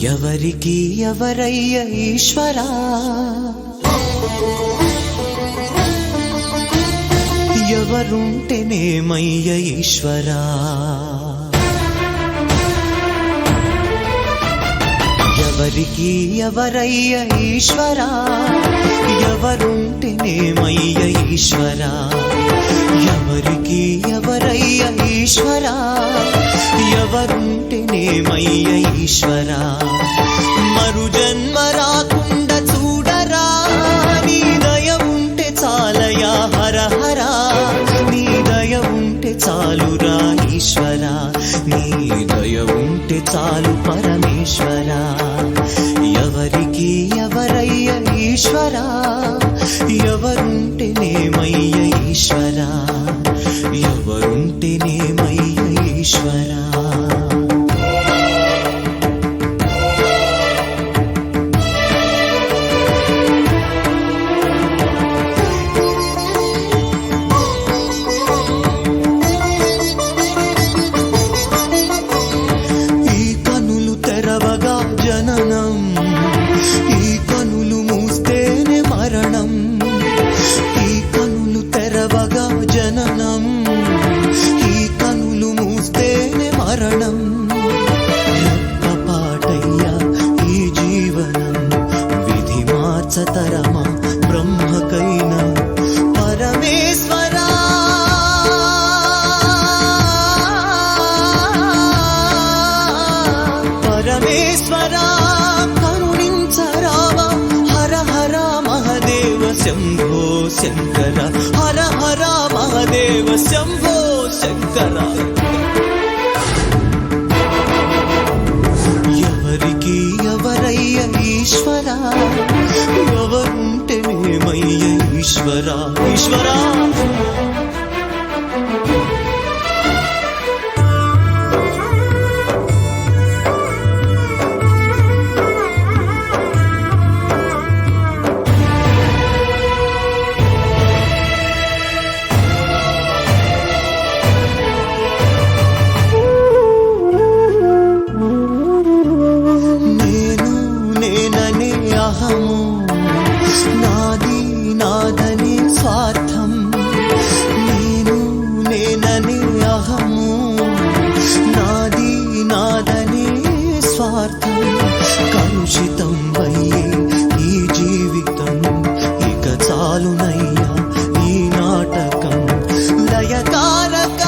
ఎవరికి ఎవరయ్య ఈశ్వరా, ఎవరుంటేనేమయ్య ఈశ్వరా, ఎవరికి ఎవరయ్య ఈశ్వరా, ఎవరుంటేనేమయ్య ఈశ్వరా, ఎవరికి ఎవరయ్య ఈశ్వరా, ఎవరుంటేనేమయ్య ఈశ్వరా. మరు జన్మ రాకుండా చూడరా, నీ దయ ఉంటే చాలయా హర హరా, నీ దయ ఉంటే చాలురా ఈశ్వరా, నీ దయ ఉంటే చాలు పరమేశ్వరా. ఎవరికి ఎవరయ్య ఈశ్వరా, ఎవరుంటేనేమయ్య ఈశ్వరా, ఎవరుంటేనేమయ్య ఈశ్వరా. జననం ఈ కనులు మూస్తేనే మరణం, ఈ కనులు తెరవగా జననం, ఈ కనులు మూస్తేనే మరణం. రెప్పపాటయ్యా ఈ జీవనం, విధి మార్చతరమా బ్రహ్మకైనా పరమేశ్వరా. పరమేశ్వరా కరుణించరావా, హర హర మహదేవ శంభో శంకర, హర హర మహదేవ శంభో శంకర. ఎవరికి ఎవరయ్య ఈశ్వరా, ఎవరుంటేనేమయ్య ఈశ్వరా, ఈశ్వరా. అహము నాది నాదని స్వార్థం, నేను నేనని అహము నాది నాదని స్వార్థం. కలుషితం అయ్యే ఈ జీవితం, ఇక చాలునయ్యా ఈ నాటకం. లయకారక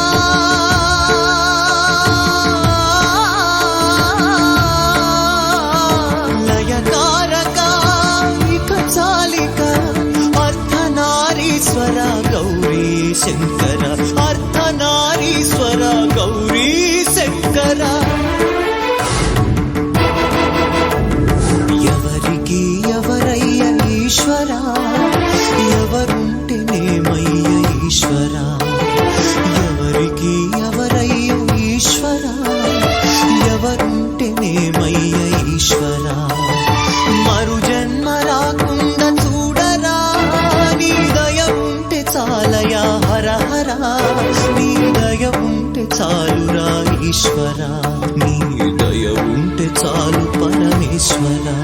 గౌరీ శంకర, అర్ధనారీశ్వర గౌరీ శంకర. ఎవరికి ఎవరయ్య ఈశ్వరా, ఎవరుంటేనేమయ్య ఈశ్వరా, ఎవరికి ఎవరయ్య ఈశ్వరా, ఎవరుంటేనేమయ్య ఈశ్వరా. మరు జన్మ రాకుండా చూడరా, నీ దయ ఉంటే చాలయా హర హరా, నీ దయ ఉంటే చాలురా ఈశ్వరా, నీ దయ ఉంటే చాలు పరమేశ్వరా.